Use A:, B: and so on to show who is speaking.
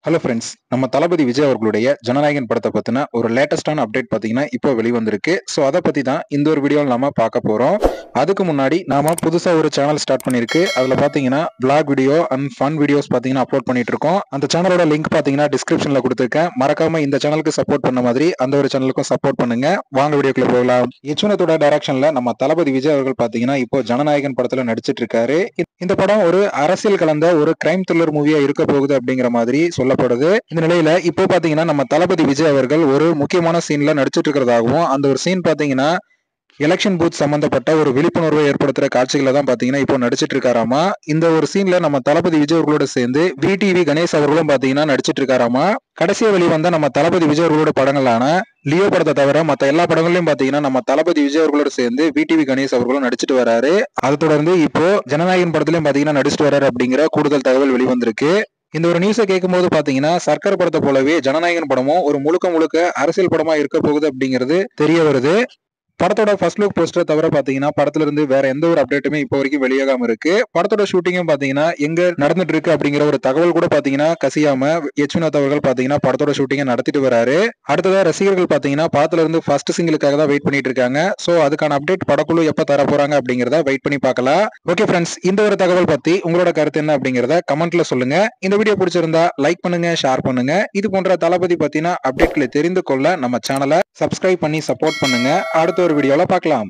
A: Hello friends, நம்ம தளபதி விஜய் அவர்களுடைய ஜனநாயகன் படத்தை பத்தின ஒரு லேட்டஸ்டான அப்டேட் பார்த்தீங்கன்னா இப்போ வெளிவந்திருக்கு. ஸோ அதை பத்தி தான் இந்த ஒரு வீடியோவில் நாம பார்க்க போறோம். அதுக்கு முன்னாடி நாம புதுசா ஒரு சேனல் ஸ்டார்ட் பண்ணிருக்கு. அதுல பாத்தீங்கன்னா vlog video and fun videos பாத்தீங்கன்னா அப்லோட் பண்ணிட்டு இருக்கோம். அந்த சேனலோட லிங்க் பாத்தீங்கன்னா டிஸ்கிரிப்ஷன்ல கொடுத்துருக்கேன். மறக்காம இந்த சேனலுக்கு சப்போர்ட் பண்ண மாதிரி அந்த ஒரு சேனலுக்கும் சப்போர்ட் பண்ணுங்க. வாங்க வீடியோக்குள்ள போகலாம். யச்சுனத்தோட டைரக்ஷன்ல நம்ம தளபதி விஜய் அவர்கள் பாத்தீங்கன்னா இப்போ ஜனநாயகன் படத்துல நடிச்சிட்டு இருக்காரு. இந்த படம் ஒரு அரசியல் கலந்த ஒரு கிரைம் த்ரில்லர் மூவியா இருக்க போகுது அப்படிங்கிற மாதிரி சொல்லப்படுது. இந்த நிலையில இப்போ பாத்தீங்கன்னா நம்ம தளபதி விஜய் அவர்கள் ஒரு முக்கியமான சீன்ல நடிச்சிட்டு இருக்கிறதாகவும், அந்த ஒரு சீன் பாத்தீங்கன்னா எலெக்ஷன் பூத் சம்பந்தப்பட்ட ஒரு விழிப்புணர்வை ஏற்படுத்துற காட்சிகளை தான் பாத்தீங்கன்னா இப்போ நடிச்சிட்டு இருக்காராமா. இந்த ஒரு சீன்ல நம்ம தளபதி விஜய் அவர்களோட சேர்ந்து விடிவி கணேஷ் அவர்களும் பாத்தீங்கன்னா நடிச்சிட்டு இருக்காராமா. கடைசியா வெளிவந்த நம்ம தளபதி விஜய் அவர்களோட படங்களான லியோ படத்தை தவிர மத்த எல்லா படங்களையும் பாத்தீங்கன்னா நம்ம தளபதி விஜய் அவர்களோட சேர்ந்து விடிவி கணேஷ் அவர்களும் நடிச்சிட்டு வராரு. அதை தொடர்ந்து இப்போ ஜனநாயகன் படத்திலையும் பாத்தீங்கன்னா நடிச்சிட்டு வராரு அப்படிங்கிற கூடுதல் தகவல் வெளிவந்திருக்கு. இந்த ஒரு நியூஸை கேட்கும்போது பாத்தீங்கன்னா சர்க்கார் படத்தை போலவே ஜனநாயகன் படமும் ஒரு முழுக்க முழுக்க அரசியல் படமா இருக்க போகுது அப்படிங்கிறது தெரிய வருது. படத்தோட ஃபர்ஸ்ட் லுக் போஸ்டர் தவிர பாத்தீங்கன்னா படத்துல இருந்து வேற எந்த ஒரு அப்டேட்டுமே இப்போ வரைக்கும் வெளியாகாம இருக்கு. படத்தோட ஷூட்டிங்கும் பாத்தீங்கன்னா எங்க நடந்துட்டு இருக்கு அப்படிங்கிற ஒரு தகவல் கூட பாத்தீங்கன்னா கசியாம யச்சுநாத் அவர்கள் பாத்தீங்கன்னா படத்தோட ஷூட்டிங்கை நடத்திட்டு வராரு. அடுத்ததா ரசிகர்கள் பாத்தீங்கன்னா படத்துல இருந்து ஃபர்ஸ்ட் சிங்கிளுக்காக தான் வெயிட் பண்ணிட்டு இருக்காங்க. சோ அதுக்கான அப்டேட் படக்குழு எப்ப தர போறாங்க அப்படிங்கறத வெயிட் பண்ணி பார்க்கலாம். ஓகே ஃப்ரெண்ட்ஸ், இந்த ஒரு தகவல் பத்தி உங்களோட கருத்து என்ன அப்படிங்கறத கமெண்ட்ல சொல்லுங்க. இந்த வீடியோ பிடிச்சிருந்தா லைக் பண்ணுங்க, ஷேர் பண்ணுங்க. இது போன்ற தளபதி பத்தின அப்டேட்களை தெரிந்து கொள்ள நம்ம சேனலை சப்ஸ்கிரைப் பண்ணி சப்போர்ட் பண்ணுங்க. அடுத்த ஒரு வீடியோல பார்க்கலாம்.